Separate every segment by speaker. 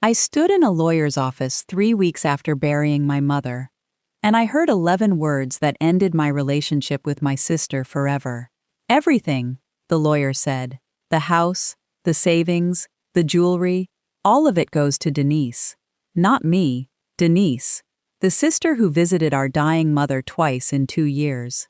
Speaker 1: I stood in a lawyer's office 3 weeks after burying my mother, and I heard 11 words that ended my relationship with my sister forever. Everything, the lawyer said. The house, the savings, the jewelry, all of it goes to Denise. Not me, Denise. The sister who visited our dying mother twice in 2 years.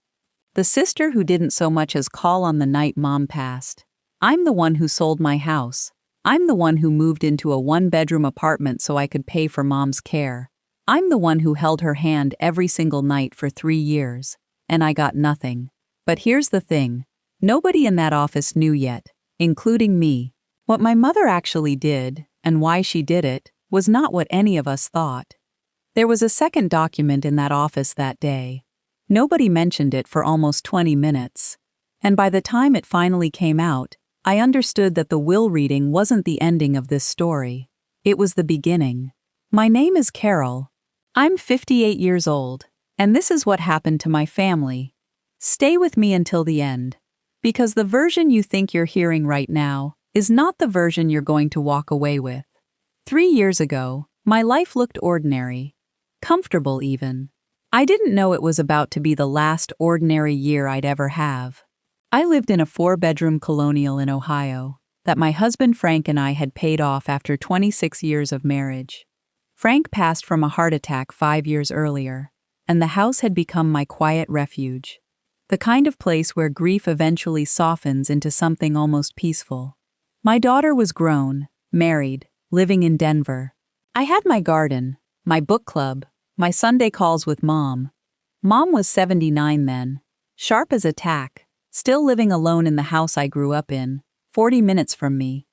Speaker 1: The sister who didn't so much as call on the night Mom passed. I'm the one who sold my house. I'm the one who moved into a 1-bedroom apartment so I could pay for Mom's care. I'm the one who held her hand every single night for 3 years. And I got nothing. But here's the thing. Nobody in that office knew yet, including me. What my mother actually did, and why she did it, was not what any of us thought. There was a second document in that office that day. Nobody mentioned it for almost 20 minutes. And by the time it finally came out, I understood that the will reading wasn't the ending of this story. It was the beginning. My name is Carol. I'm 58 years old, and this is what happened to my family. Stay with me until the end, because the version you think you're hearing right now is not the version you're going to walk away with. 3 years ago, my life looked ordinary, comfortable even. I didn't know it was about to be the last ordinary year I'd ever have. I lived in a 4-bedroom colonial in Ohio that my husband Frank and I had paid off after 26 years of marriage. Frank passed from a heart attack 5 years earlier, and the house had become my quiet refuge. The kind of place where grief eventually softens into something almost peaceful. My daughter was grown, married, living in Denver. I had my garden, my book club, my Sunday calls with Mom. Mom was 79 then, sharp as a tack, still living alone in the house I grew up in, 40 minutes from me.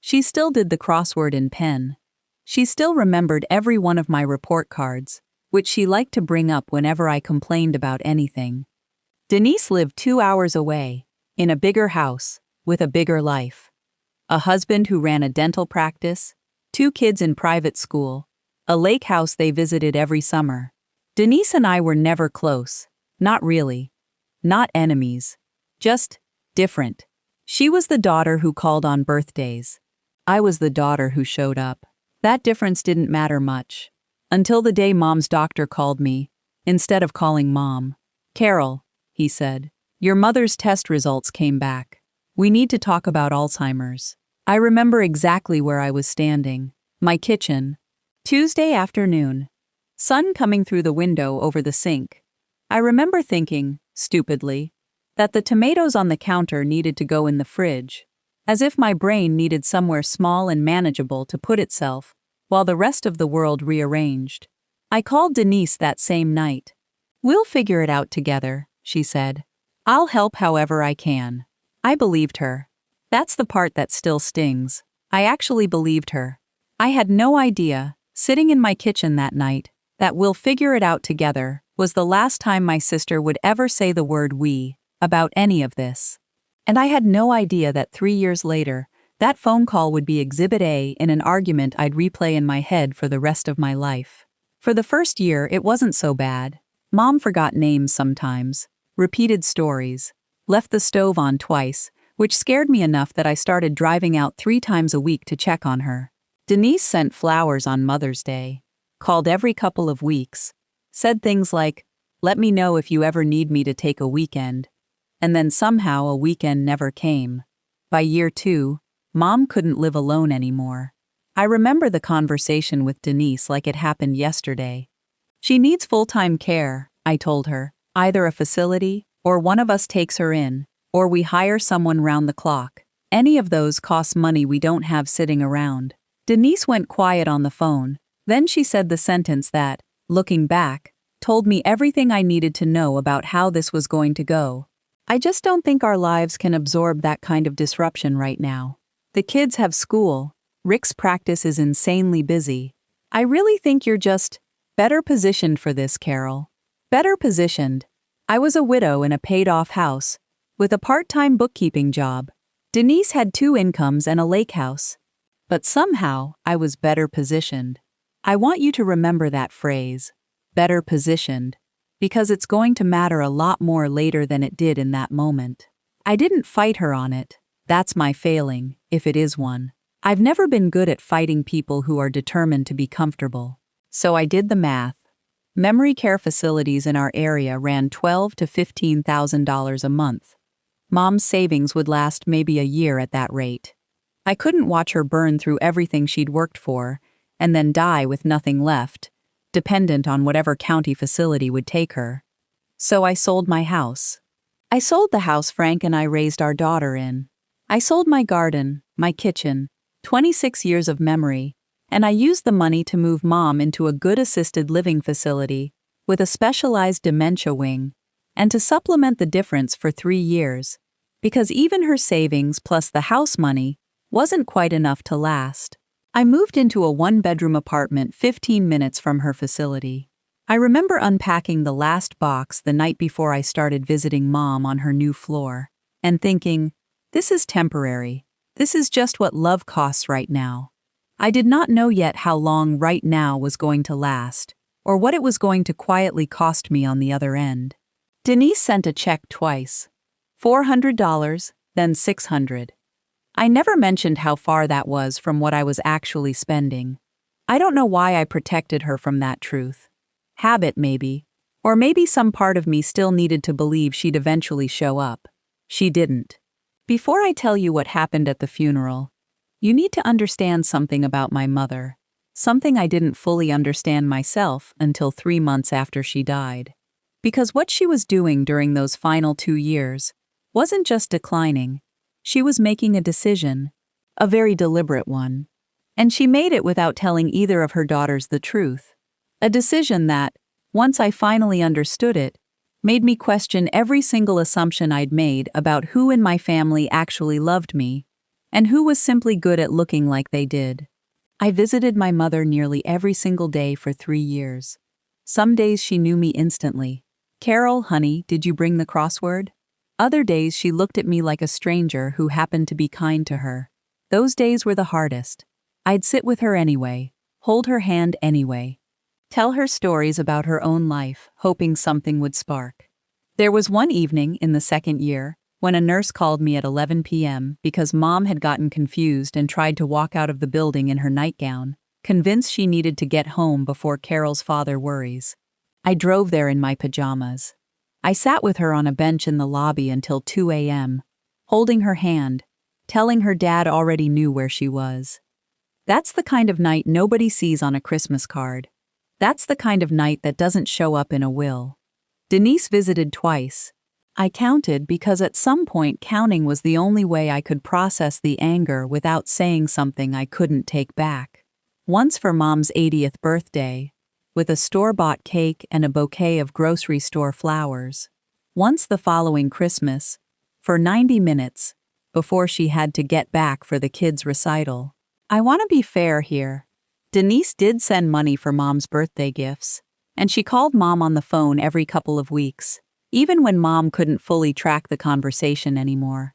Speaker 1: She still did the crossword in pen. She still remembered every one of my report cards, which she liked to bring up whenever I complained about anything. Denise lived 2 hours away, in a bigger house, with a bigger life. A husband who ran a dental practice, 2 kids in private school, a lake house they visited every summer. Denise and I were never close, not really. Not enemies. Just different. She was the daughter who called on birthdays. I was the daughter who showed up. That difference didn't matter much. Until the day Mom's doctor called me, instead of calling Mom. "Carol," he said, "your mother's test results came back. We need to talk about Alzheimer's." I remember exactly where I was standing. My kitchen. Tuesday afternoon. Sun coming through the window over the sink. I remember thinking, stupidly, that the tomatoes on the counter needed to go in the fridge, as if my brain needed somewhere small and manageable to put itself, while the rest of the world rearranged. I called Denise that same night. "We'll figure it out together," she said. "I'll help however I can." I believed her. That's the part that still stings. I actually believed her. I had no idea, sitting in my kitchen that night, that "we'll figure it out together" was the last time my sister would ever say the word "we" about any of this. And I had no idea that 3 years later, that phone call would be Exhibit A in an argument I'd replay in my head for the rest of my life. For the first year, it wasn't so bad. Mom forgot names sometimes, repeated stories, left the stove on twice, which scared me enough that I started driving out 3 times a week to check on her. Denise sent flowers on Mother's Day, called every couple of weeks, said things like, "Let me know if you ever need me to take a weekend." And then somehow a weekend never came. By year 2, Mom couldn't live alone anymore. I remember the conversation with Denise like it happened yesterday. "She needs full-time care," I told her. "Either a facility, or one of us takes her in, or we hire someone round the clock. Any of those costs money we don't have sitting around." Denise went quiet on the phone. Then she said the sentence that, looking back, told me everything I needed to know about how this was going to go. "I just don't think our lives can absorb that kind of disruption right now. The kids have school. Rick's practice is insanely busy. I really think you're just better positioned for this, Carol. Better positioned." I was a widow in a paid-off house, with a part-time bookkeeping job. Denise had 2 incomes and a lake house. But somehow, I was better positioned. I want you to remember that phrase, better positioned, because it's going to matter a lot more later than it did in that moment. I didn't fight her on it. That's my failing, if it is one. I've never been good at fighting people who are determined to be comfortable. So I did the math. Memory care facilities in our area ran $12,000 to $15,000 a month. Mom's savings would last maybe a year at that rate. I couldn't watch her burn through everything she'd worked for and then die with nothing left, dependent on whatever county facility would take her. So I sold my house. I sold the house Frank and I raised our daughter in. I sold my garden, my kitchen, 26 years of memory, and I used the money to move Mom into a good assisted living facility with a specialized dementia wing, and to supplement the difference for 3 years, because even her savings plus the house money wasn't quite enough to last. I moved into a 1-bedroom apartment 15 minutes from her facility. I remember unpacking the last box the night before I started visiting Mom on her new floor, and thinking, this is temporary. This is just what love costs right now. I did not know yet how long right now was going to last, or what it was going to quietly cost me on the other end. Denise sent a check twice. $400, then $600. I never mentioned how far that was from what I was actually spending. I don't know why I protected her from that truth. Habit, maybe. Or maybe some part of me still needed to believe she'd eventually show up. She didn't. Before I tell you what happened at the funeral, you need to understand something about my mother, something I didn't fully understand myself until 3 months after she died. Because what she was doing during those final 2 years wasn't just declining. She was making a decision, a very deliberate one. And she made it without telling either of her daughters the truth. A decision that, once I finally understood it, made me question every single assumption I'd made about who in my family actually loved me, and who was simply good at looking like they did. I visited my mother nearly every single day for 3 years. Some days she knew me instantly. Carol, honey, did you bring the crossword? Other days she looked at me like a stranger who happened to be kind to her. Those days were the hardest. I'd sit with her anyway, hold her hand anyway, tell her stories about her own life, hoping something would spark. There was one evening in the 2nd year when a nurse called me at 11 p.m. because Mom had gotten confused and tried to walk out of the building in her nightgown, convinced she needed to get home before Carol's father worries. I drove there in my pajamas. I sat with her on a bench in the lobby until 2 a.m., holding her hand, telling her dad already knew where she was. That's the kind of night nobody sees on a Christmas card. That's the kind of night that doesn't show up in a will. Denise visited twice. I counted because at some point counting was the only way I could process the anger without saying something I couldn't take back. Once for Mom's 80th birthday, with a store-bought cake and a bouquet of grocery store flowers. Once the following Christmas, for 90 minutes, before she had to get back for the kids' recital. I want to be fair here. Denise did send money for Mom's birthday gifts, and she called Mom on the phone every couple of weeks, even when Mom couldn't fully track the conversation anymore.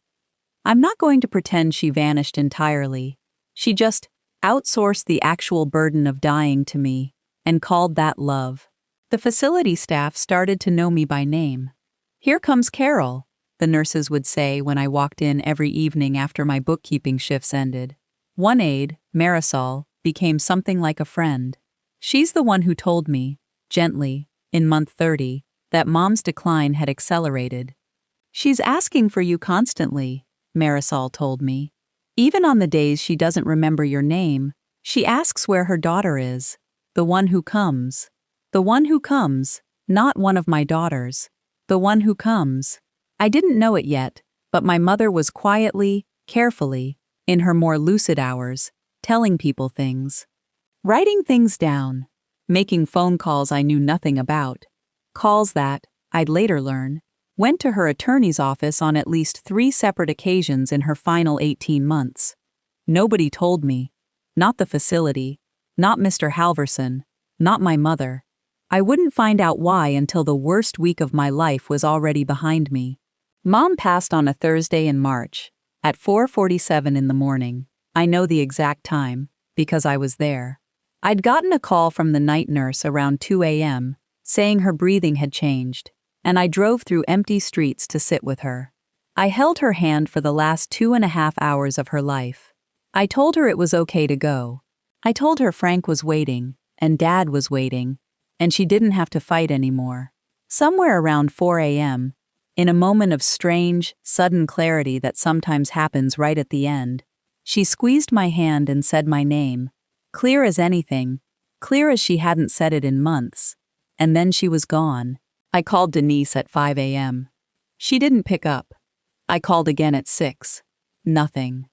Speaker 1: I'm not going to pretend she vanished entirely. She just outsourced the actual burden of dying to me, and called that love. The facility staff started to know me by name. "Here comes Carol," the nurses would say when I walked in every evening after my bookkeeping shifts ended. One aide, Marisol, became something like a friend. She's the one who told me, gently, in month 30, that Mom's decline had accelerated. "She's asking for you constantly," Marisol told me. "Even on the days she doesn't remember your name, she asks where her daughter is. The one who comes. The one who comes, not one of my daughters. The one who comes." I didn't know it yet, but my mother was quietly, carefully, in her more lucid hours, telling people things. Writing things down. Making phone calls I knew nothing about. Calls that, I'd later learn, went to her attorney's office on at least 3 separate occasions in her final 18 months. Nobody told me. Not the facility. Not Mr. Halverson, not my mother. I wouldn't find out why until the worst week of my life was already behind me. Mom passed on a Thursday in March, at 4:47 in the morning. I know the exact time, because I was there. I'd gotten a call from the night nurse around 2 a.m., saying her breathing had changed, and I drove through empty streets to sit with her. I held her hand for the last 2.5 hours of her life. I told her it was okay to go. I told her Frank was waiting, and Dad was waiting, and she didn't have to fight anymore. Somewhere around 4 a.m., in a moment of strange, sudden clarity that sometimes happens right at the end, she squeezed my hand and said my name, clear as anything, clear as she hadn't said it in months. And then she was gone. I called Denise at 5 a.m. She didn't pick up. I called again at 6. Nothing.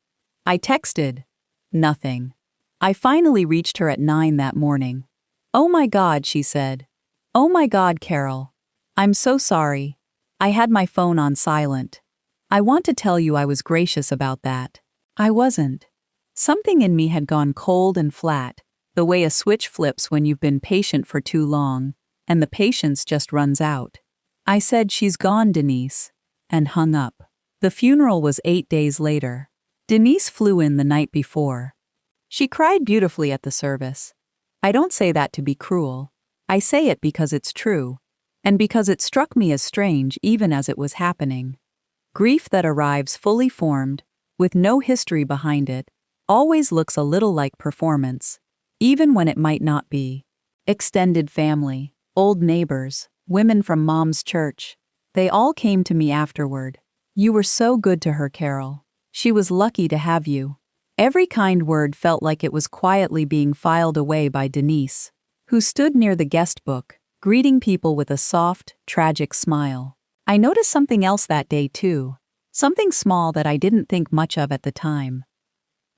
Speaker 1: I texted. Nothing. I finally reached her at 9 that morning. "Oh my God," she said. "Oh my God, Carol. I'm so sorry. I had my phone on silent. I want to tell you I was gracious about that. I wasn't." Something in me had gone cold and flat, the way a switch flips when you've been patient for too long, and the patience just runs out. I said, "She's gone, Denise," and hung up. The funeral was 8 days later. Denise flew in the night before. She cried beautifully at the service. I don't say that to be cruel. I say it because it's true, and because it struck me as strange even as it was happening. Grief that arrives fully formed, with no history behind it, always looks a little like performance, even when it might not be. Extended family, old neighbors, women from Mom's church, they all came to me afterward. "You were so good to her, Carol. She was lucky to have you." Every kind word felt like it was quietly being filed away by Denise, who stood near the guest book, greeting people with a soft, tragic smile. I noticed something else that day too, something small that I didn't think much of at the time.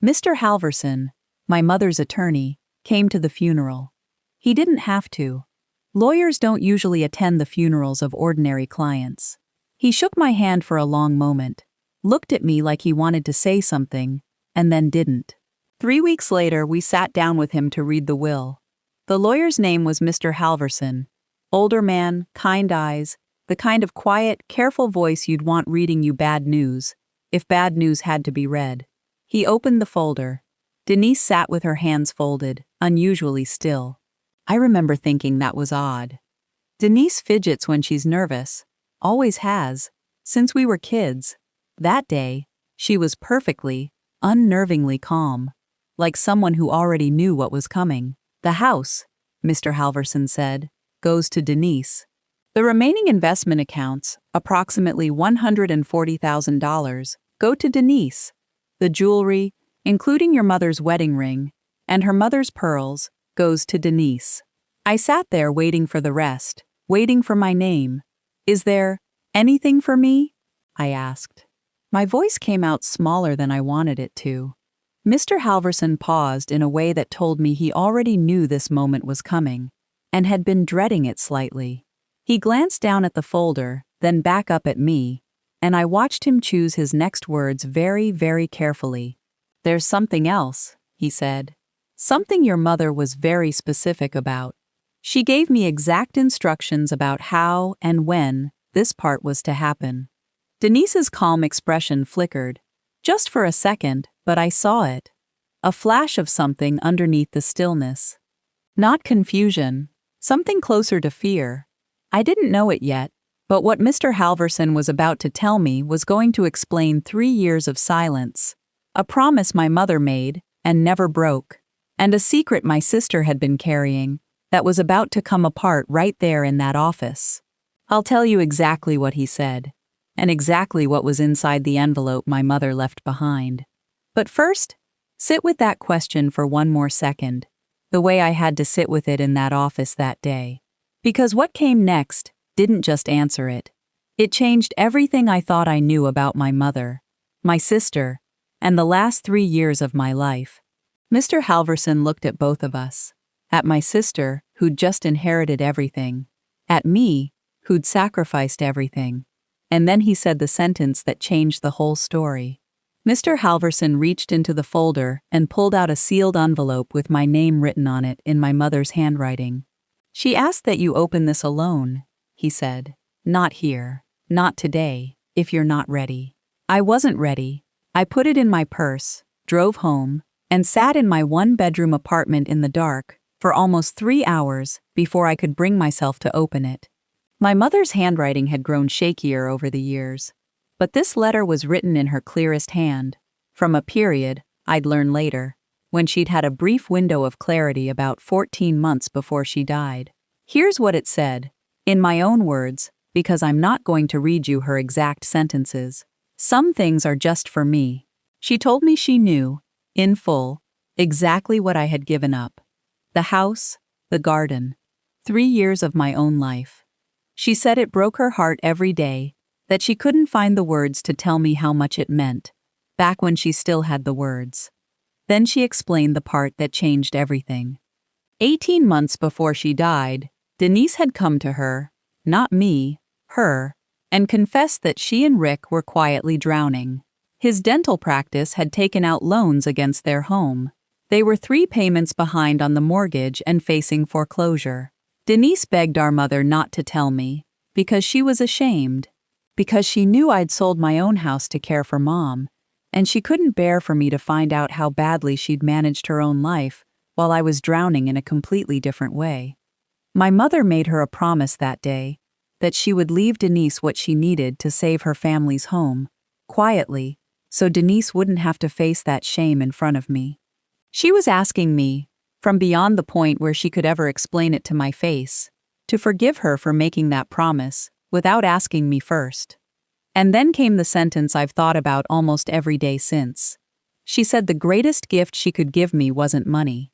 Speaker 1: Mr. Halverson, my mother's attorney, came to the funeral. He didn't have to. Lawyers don't usually attend the funerals of ordinary clients. He shook my hand for a long moment, looked at me like he wanted to say something, and then didn't. 3 weeks later, we sat down with him to read the will. The lawyer's name was Mr. Halverson. Older man, kind eyes, the kind of quiet, careful voice you'd want reading you bad news, if bad news had to be read. He opened the folder. Denise sat with her hands folded, unusually still. I remember thinking that was odd. Denise fidgets when she's nervous, always has, since we were kids. That day, she was perfectly, unnervingly calm, like someone who already knew what was coming. "The house," Mr. Halverson said, "goes to Denise. The remaining investment accounts, approximately $140,000, go to Denise. The jewelry, including your mother's wedding ring, and her mother's pearls, goes to Denise." I sat there waiting for the rest, waiting for my name. "Is there anything for me?" I asked. My voice came out smaller than I wanted it to. Mr. Halverson paused in a way that told me he already knew this moment was coming, and had been dreading it slightly. He glanced down at the folder, then back up at me, and I watched him choose his next words very, very carefully. "There's something else," he said. "Something your mother was very specific about. She gave me exact instructions about how and when this part was to happen." Denise's calm expression flickered, just for a second, but I saw it. A flash of something underneath the stillness. Not confusion, something closer to fear. I didn't know it yet, but what Mr. Halverson was about to tell me was going to explain 3 years of silence, a promise my mother made and never broke, and a secret my sister had been carrying that was about to come apart right there in that office. I'll tell you exactly what he said, and exactly what was inside the envelope my mother left behind. But first, sit with that question for one more second, the way I had to sit with it in that office that day. Because what came next didn't just answer it. It changed everything I thought I knew about my mother, my sister, and the last 3 years of my life. Mr. Halverson looked at both of us, at my sister, who'd just inherited everything, at me, who'd sacrificed everything. And then he said the sentence that changed the whole story. Mr. Halverson reached into the folder and pulled out a sealed envelope with my name written on it in my mother's handwriting. "She asked that you open this alone," he said. "Not here, not today, if you're not ready." I wasn't ready. I put it in my purse, drove home, and sat in my 1-bedroom apartment in the dark for almost 3 hours before I could bring myself to open it. My mother's handwriting had grown shakier over the years, but this letter was written in her clearest hand, from a period I'd learn later, when she'd had a brief window of clarity about 14 months before she died. Here's what it said, in my own words, because I'm not going to read you her exact sentences. Some things are just for me. She told me she knew, in full, exactly what I had given up. The house, the garden, 3 years of my own life. She said it broke her heart every day, that she couldn't find the words to tell me how much it meant, back when she still had the words. Then she explained the part that changed everything. 18 months before she died, Denise had come to her, not me, her, and confessed that she and Rick were quietly drowning. His dental practice had taken out loans against their home. They were 3 payments behind on the mortgage and facing foreclosure. Denise begged our mother not to tell me, because she was ashamed, because she knew I'd sold my own house to care for Mom, and she couldn't bear for me to find out how badly she'd managed her own life while I was drowning in a completely different way. My mother made her a promise that day, that she would leave Denise what she needed to save her family's home, quietly, so Denise wouldn't have to face that shame in front of me. She was asking me, from beyond the point where she could ever explain it to my face, to forgive her for making that promise, without asking me first. And then came the sentence I've thought about almost every day since. She said the greatest gift she could give me wasn't money.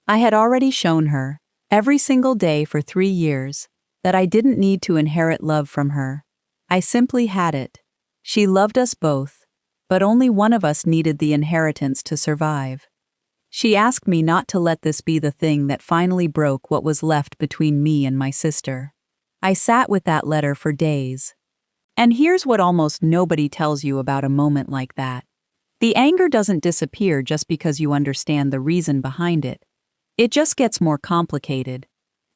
Speaker 1: I had already shown her, every single day for 3 years, that I didn't need to inherit love from her. I simply had it. She loved us both, but only one of us needed the inheritance to survive. She asked me not to let this be the thing that finally broke what was left between me and my sister. I sat with that letter for days. And here's what almost nobody tells you about a moment like that. The anger doesn't disappear just because you understand the reason behind it. It just gets more complicated,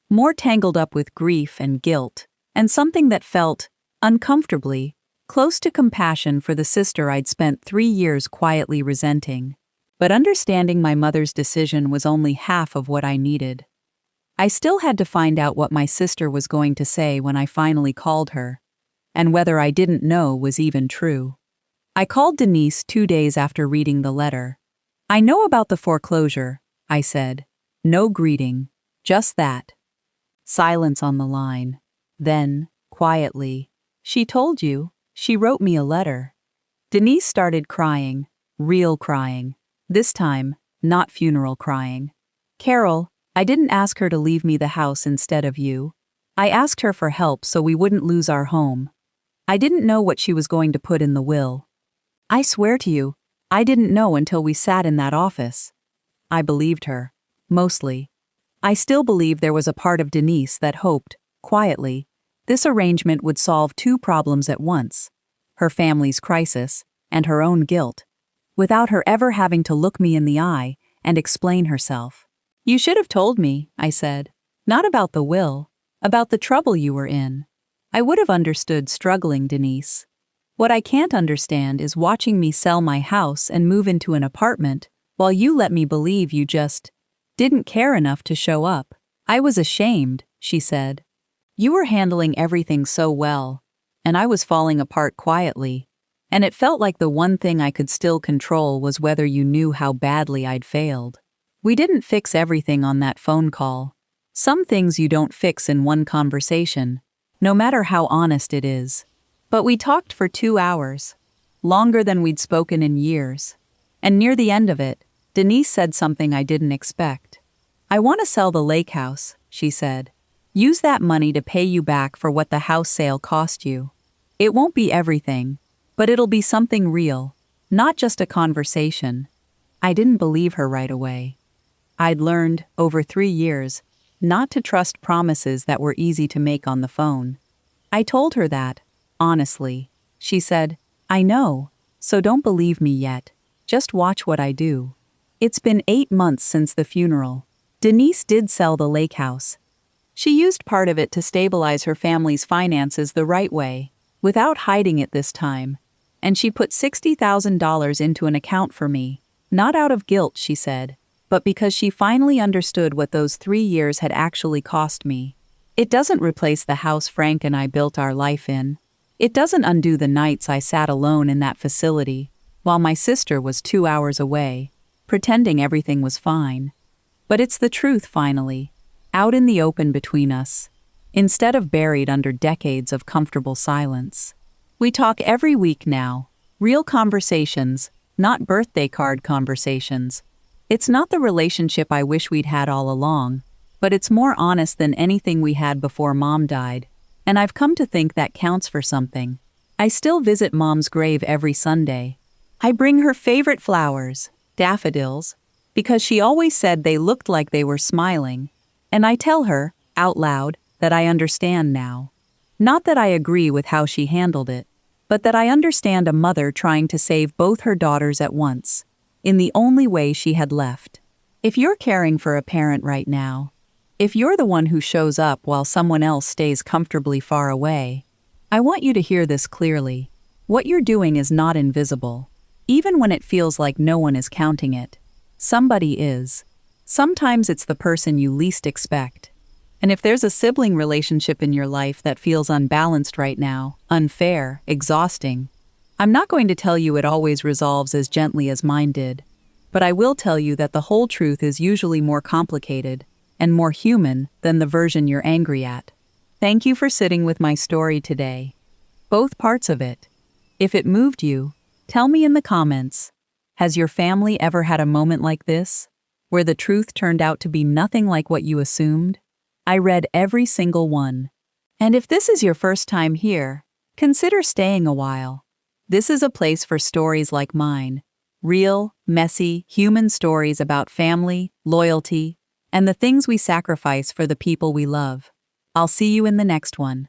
Speaker 1: more tangled up with grief and guilt, and something that felt, uncomfortably, close to compassion for the sister I'd spent 3 years quietly resenting. But understanding my mother's decision was only half of what I needed. I still had to find out what my sister was going to say when I finally called her, and whether I didn't know was even true. I called Denise 2 days after reading the letter. "I know about the foreclosure," I said. No greeting, just that. Silence on the line. Then, quietly, "She told you. She wrote me a letter." Denise started crying, real crying. This time, not funeral crying. "Carol, I didn't ask her to leave me the house instead of you. I asked her for help so we wouldn't lose our home. I didn't know what she was going to put in the will. I swear to you, I didn't know until we sat in that office." I believed her. Mostly. I still believe there was a part of Denise that hoped, quietly, this arrangement would solve 2 problems at once: her family's crisis and her own guilt, without her ever having to look me in the eye and explain herself. "You should have told me," I said. "Not about the will, about the trouble you were in. I would have understood struggling, Denise. What I can't understand is watching me sell my house and move into an apartment while you let me believe you just didn't care enough to show up." I was ashamed, she said. "You were handling everything so well, and I was falling apart quietly. And it felt like the one thing I could still control was whether you knew how badly I'd failed. We didn't fix everything on that phone call. Some things you don't fix in one conversation, no matter how honest it is. But we talked for 2 hours, longer than we'd spoken in years. And near the end of it, Denise said something I didn't expect. "I want to sell the lake house," she said. "Use that money to pay you back for what the house sale cost you. It won't be everything, but it'll be something real, not just a conversation." I didn't believe her right away. I'd learned, over 3 years, not to trust promises that were easy to make on the phone. I told her that, honestly. She said, "I know, so don't believe me yet. Just watch what I do." It's been 8 months since the funeral. Denise did sell the lake house. She used part of it to stabilize her family's finances the right way, without hiding it this time. And she put $60,000 into an account for me, not out of guilt, she said, but because she finally understood what those 3 years had actually cost me. It doesn't replace the house Frank and I built our life in. It doesn't undo the nights I sat alone in that facility, while my sister was 2 hours away, pretending everything was fine. But it's the truth finally, out in the open between us, instead of buried under decades of comfortable silence. We talk every week now, real conversations, not birthday card conversations. It's not the relationship I wish we'd had all along, but it's more honest than anything we had before Mom died, and I've come to think that counts for something. I still visit Mom's grave every Sunday. I bring her favorite flowers, daffodils, because she always said they looked like they were smiling, and I tell her, out loud, that I understand now. Not that I agree with how she handled it, but that I understand a mother trying to save both her daughters at once, in the only way she had left. If you're caring for a parent right now, if you're the one who shows up while someone else stays comfortably far away, I want you to hear this clearly. What you're doing is not invisible. Even when it feels like no one is counting it, somebody is. Sometimes it's the person you least expect. And if there's a sibling relationship in your life that feels unbalanced right now, unfair, exhausting, I'm not going to tell you it always resolves as gently as mine did, but I will tell you that the whole truth is usually more complicated and more human than the version you're angry at. Thank you for sitting with my story today. Both parts of it. If it moved you, tell me in the comments. Has your family ever had a moment like this, where the truth turned out to be nothing like what you assumed? I read every single one. And if this is your first time here, consider staying a while. This is a place for stories like mine. Real, messy, human stories about family, loyalty, and the things we sacrifice for the people we love. I'll see you in the next one.